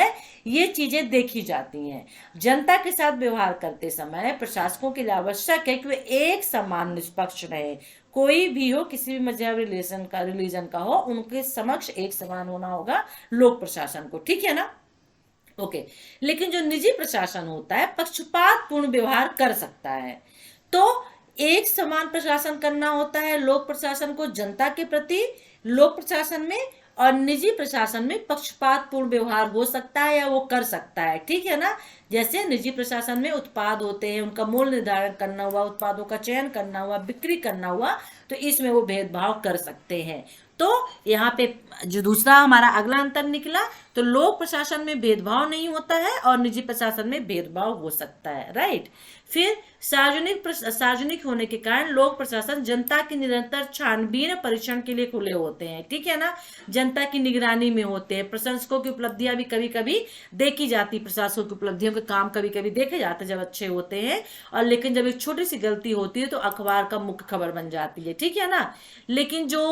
ये चीजें देखी जाती हैं। जनता के साथ व्यवहार करते समय प्रशासकों के लिए आवश्यक है कि वे एक समान निष्पक्ष रहे। कोई भी हो, किसी भी मजहब रिलीजन का हो, उनके समक्ष एक समान होना होगा लोक प्रशासन को, ठीक है ना। ओके, लेकिन जो निजी प्रशासन होता है पक्षपात पूर्ण व्यवहार कर सकता है। तो एक समान प्रशासन करना होता है लोक प्रशासन को जनता के प्रति लोक प्रशासन में, और निजी प्रशासन में पक्षपात पूर्ण व्यवहार हो सकता है या वो कर सकता है, ठीक है ना। जैसे निजी प्रशासन में उत्पाद होते हैं, उनका मूल्य निर्धारण करना हुआ, उत्पादों का चयन करना हुआ, बिक्री करना हुआ, तो इसमें वो भेदभाव कर सकते हैं। तो यहाँ पे जो दूसरा हमारा अगला अंतर निकला, तो लोक प्रशासन में भेदभाव नहीं होता है और निजी प्रशासन में भेदभाव हो सकता है, राइट। फिर सार्वजनिक होने के कारण लोक प्रशासन जनता की निरंतर छानबीन और परीक्षण के लिए खुले होते हैं, ठीक है ना। जनता की निगरानी में होते हैं। प्रशंसकों की उपलब्धियां भी कभी कभी देखी जाती, प्रशासकों की उपलब्धियों के काम कभी कभी देखे जाते जब अच्छे होते हैं, और लेकिन जब एक छोटी सी गलती होती है तो अखबार का मुख्य खबर बन जाती है, ठीक है ना। लेकिन जो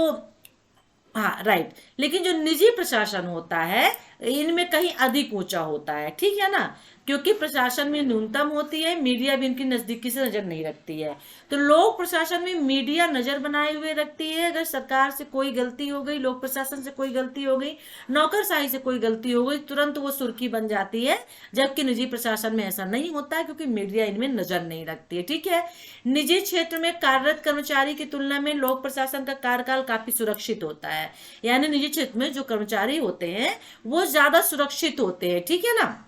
हाँ राइट, लेकिन जो निजी प्रशासन होता है इनमें कहीं अधिक ऊंचा होता है, ठीक है ना, क्योंकि प्रशासन में न्यूनतम होती है, मीडिया भी इनकी नजदीकी से नजर नहीं रखती है। तो लोक प्रशासन में मीडिया नजर बनाए हुए रखती है। अगर सरकार से कोई गलती हो गई, लोक प्रशासन से कोई गलती हो गई, नौकरशाही से कोई गलती हो गई, तुरंत वो सुर्खी बन जाती है, जबकि निजी प्रशासन में ऐसा नहीं होता है क्योंकि मीडिया इनमें नजर नहीं रखती है, ठीक है। निजी क्षेत्र में कार्यरत कर्मचारी की तुलना में लोक प्रशासन का कार्यकाल काफी सुरक्षित होता है। यानी निजी क्षेत्र में जो कर्मचारी होते हैं वो ज्यादा सुरक्षित होते हैं, ठीक है ना।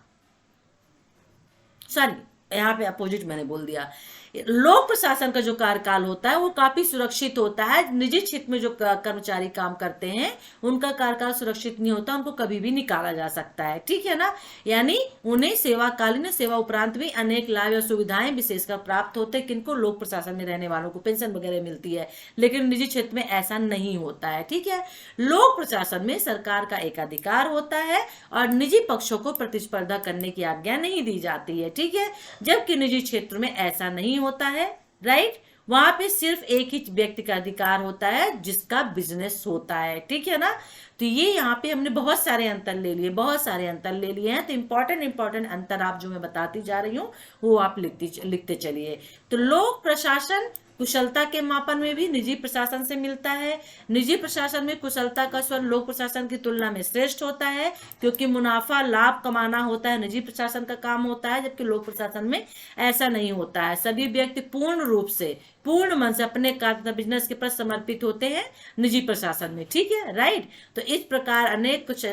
सॉरी, यहाँ पे अपोजिट मैंने बोल दिया। लोक प्रशासन का जो कार्यकाल होता है वो काफी सुरक्षित होता है। निजी क्षेत्र में जो कर्मचारी काम करते हैं उनका कार्यकाल सुरक्षित नहीं होता, उनको कभी भी निकाला जा सकता है, ठीक है ना। यानी उन्हें सेवाकालीन सेवा उपरांत भी अनेक लाभ और सुविधाएं विशेषकर प्राप्त होते हैं, किनको लोक प्रशासन में रहने वालों को पेंशन वगैरह मिलती है, लेकिन निजी क्षेत्र में ऐसा नहीं होता है, ठीक है। लोक प्रशासन में सरकार का एकाधिकार होता है और निजी पक्षों को प्रतिस्पर्धा करने की आज्ञा नहीं दी जाती है, ठीक है, जबकि निजी क्षेत्र में ऐसा नहीं होता है, राइट। वहां पे सिर्फ एक ही व्यक्ति का अधिकार होता है जिसका बिजनेस होता है, ठीक है ना। तो ये यहाँ पे हमने बहुत सारे अंतर ले लिए, बहुत सारे अंतर ले लिए हैं। तो इंपॉर्टेंट अंतर आप जो मैं बताती जा रही हूँ वो आप लिखते चलिए। तो लोक प्रशासन कुशलता के मापन में भी निजी प्रशासन से मिलता है। निजी प्रशासन में कुशलता का स्वर लोक प्रशासन की तुलना में श्रेष्ठ होता है, क्योंकि मुनाफा लाभ कमाना होता है निजी प्रशासन का काम होता है, जबकि लोक प्रशासन में ऐसा नहीं होता है। सभी व्यक्ति पूर्ण रूप से पूर्ण मन से अपने कार्य बिजनेस के प्रति समर्पित होते हैं निजी प्रशासन में, ठीक है, राइट। तो इस प्रकार अनेक कुछ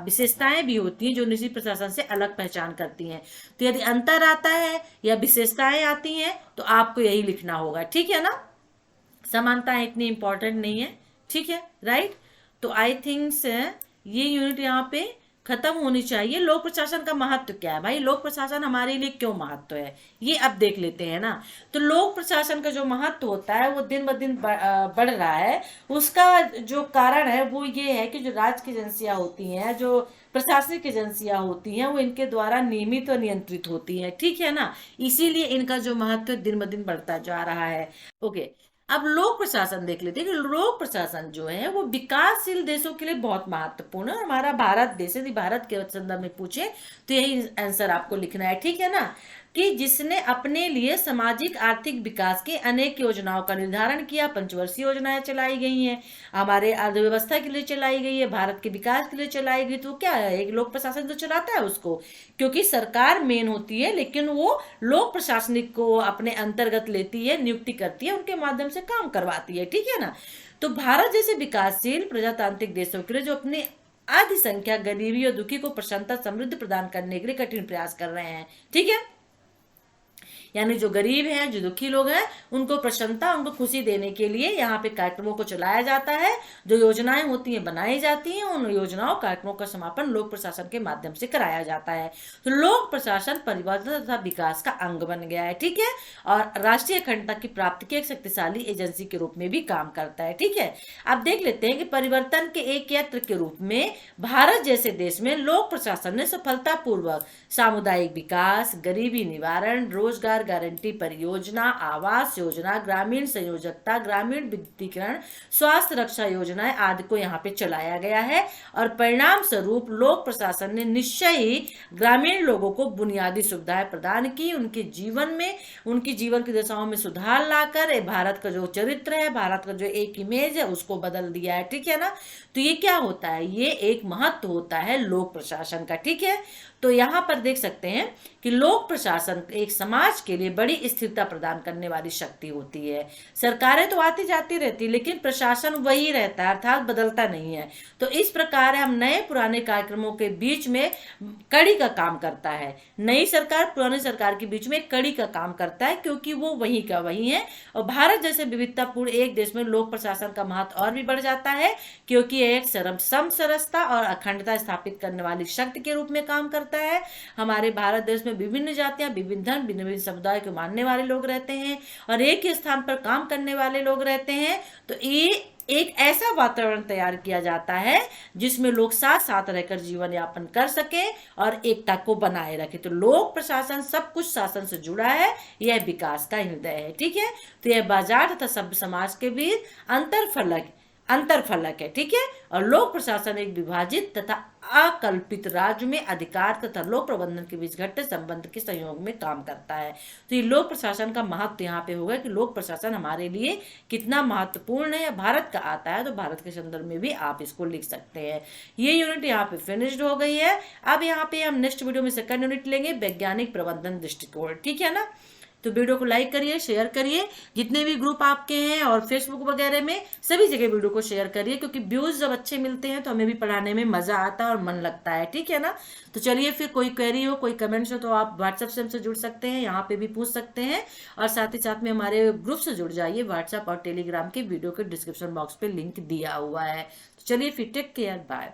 विशेषताएं भी होती हैं जो निजी प्रशासन से अलग पहचान करती हैं। तो यदि अंतर आता है या विशेषताएं आती हैं तो आपको यही लिखना होगा, ठीक है ना। समानताएं इतनी इंपॉर्टेंट नहीं है, ठीक है, राइट। तो आई थिंक्स ये यूनिट यहाँ पे खत्म होनी चाहिए। लोक प्रशासन का महत्व क्या है भाई, लोक प्रशासन हमारे लिए क्यों महत्व है, ये अब देख लेते हैं ना। तो लोक प्रशासन का जो महत्व होता है वो दिन ब दिन बढ़ रहा है। उसका जो कारण है वो ये है कि जो राज्य की एजेंसियां होती हैं, जो प्रशासनिक एजेंसियां होती हैं, वो इनके द्वारा नियमित और नियंत्रित होती हैं, ठीक है ना। इसीलिए इनका जो महत्व दिन ब दिन बढ़ता जा रहा है। ओके, अब लोक प्रशासन देख लेते हैं कि लोक प्रशासन जो है वो विकासशील देशों के लिए बहुत महत्वपूर्ण है। और हमारा भारत देश, यदि भारत के संदर्भ में पूछे तो यही आंसर आपको लिखना है, ठीक है ना। कि जिसने अपने लिए सामाजिक आर्थिक विकास की अनेक योजनाओं का निर्धारण किया। पंचवर्षीय योजनाएं चलाई गई हैं, हमारे अर्थव्यवस्था के लिए चलाई गई है, भारत के विकास के लिए चलाई गई। तो क्या है, एक लोक प्रशासन तो चलाता है उसको, क्योंकि सरकार मेन होती है, लेकिन वो लोक प्रशासनिक को अपने अंतर्गत लेती है, नियुक्ति करती है, उनके माध्यम से काम करवाती है, ठीक है ना। तो भारत जैसे विकासशील प्रजातांत्रिक देशों के लिए जो अपने आधी संख्या गरीबी और दुखी को प्रसन्नता समृद्धि प्रदान करने के लिए कठिन प्रयास कर रहे हैं, ठीक है। यानी जो गरीब हैं, जो दुखी लोग हैं, उनको प्रसन्नता, उनको खुशी देने के लिए यहाँ पे कार्यक्रमों को चलाया जाता है। जो योजनाएं होती हैं बनाई जाती हैं, उन योजनाओं कार्यक्रमों का समापन लोक प्रशासन के माध्यम से कराया जाता है। तो लोक प्रशासन परिवर्तन तथा विकास का अंग बन गया है, ठीक है, और राष्ट्रीय अखंडता की प्राप्ति की एक शक्तिशाली एजेंसी के रूप में भी काम करता है, ठीक है। अब देख लेते हैं कि परिवर्तन के एक यंत्र के रूप में भारत जैसे देश में लोक प्रशासन ने सफलतापूर्वक सामुदायिक विकास, गरीबी निवारण, रोजगार गारंटी परियोजना, आवास योजना, ग्रामीण संयोजकता, ग्रामीण विद्युतीकरण, स्वास्थ्य रक्षा योजनाएं आदि को यहाँ पे चलाया गया है। और परिणाम स्वरूप लोक प्रशासन ने निश्चय ही ग्रामीण लोगों को बुनियादी सुविधाएं प्रदान की, उनके जीवन में, उनकी जीवन की दशाओं में सुधार लाकर भारत का जो चरित्र है, भारत का जो एक इमेज है, उसको बदल दिया है, ठीक है ना। तो ये क्या होता है, ये एक महत्व होता है लोक प्रशासन का, ठीक है। तो यहाँ पर देख सकते हैं कि लोक प्रशासन एक समाज के लिए बड़ी स्थिरता प्रदान करने वाली शक्ति होती है। सरकारें तो आती जाती रहती, लेकिन प्रशासन वही रहता है, अर्थात बदलता नहीं है। तो इस प्रकार हम नए पुराने कार्यक्रमों के बीच में कड़ी का काम करता है। नई सरकार पुरानी सरकार के बीच में कड़ी का काम करता है, क्योंकि वो वही का वही है। और भारत जैसे विविधतापूर्ण एक देश में लोक प्रशासन का महत्व और भी बढ़ जाता है, क्योंकि एक समरसता और अखंडता स्थापित करने वाली शक्ति के रूप में काम करता है। हमारे भारत देश में विभिन्न जातियां, विभिन्न धर्म, भिन्न भिन्न समुदाय को मानने वाले लोग रहते हैं और एक ही स्थान पर काम करने वाले लोग रहते हैं। तो ये एक ऐसा वातावरण तैयार किया जाता है जिसमें लोग साथ साथ रहकर जीवन यापन कर सके और एकता को बनाए रखे। तो लोक प्रशासन सब कुछ शासन से जुड़ा है, यह विकास का हृदय है, ठीक है। तो यह बाजार तथा सभ्य समाज के बीच अंतरफलक है, ठीक है। और लोक प्रशासन एक विभाजित तथा अकल्पित राज्य में अधिकार तथा लोक प्रबंधन के बीच घटते संबंध के सहयोग में काम करता है। तो ये लोक प्रशासन का महत्व यहाँ पे होगा कि लोक प्रशासन हमारे लिए कितना महत्वपूर्ण है। भारत का आता है तो भारत के संदर्भ में भी आप इसको लिख सकते हैं। ये यूनिट यहाँ पे फिनिश्ड हो गई है। अब यहाँ पे हम नेक्स्ट वीडियो में सेकंड यूनिट लेंगे, वैज्ञानिक प्रबंधन दृष्टिकोण, ठीक है ना। तो वीडियो को लाइक करिए, शेयर करिए, जितने भी ग्रुप आपके हैं और फेसबुक वगैरह में सभी जगह वीडियो को शेयर करिए, क्योंकि व्यूज जब अच्छे मिलते हैं तो हमें भी पढ़ाने में मजा आता है और मन लगता है, ठीक है ना। तो चलिए, फिर कोई क्वेरी हो, कोई कमेंट्स हो तो आप व्हाट्सएप से हमसे जुड़ सकते हैं, यहाँ पे भी पूछ सकते हैं। और साथ ही साथ में हमारे ग्रुप से जुड़ जाइए, व्हाट्सएप और टेलीग्राम के वीडियो के डिस्क्रिप्शन बॉक्स पे लिंक दिया हुआ है। तो चलिए फिर, टेक केयर, बाय।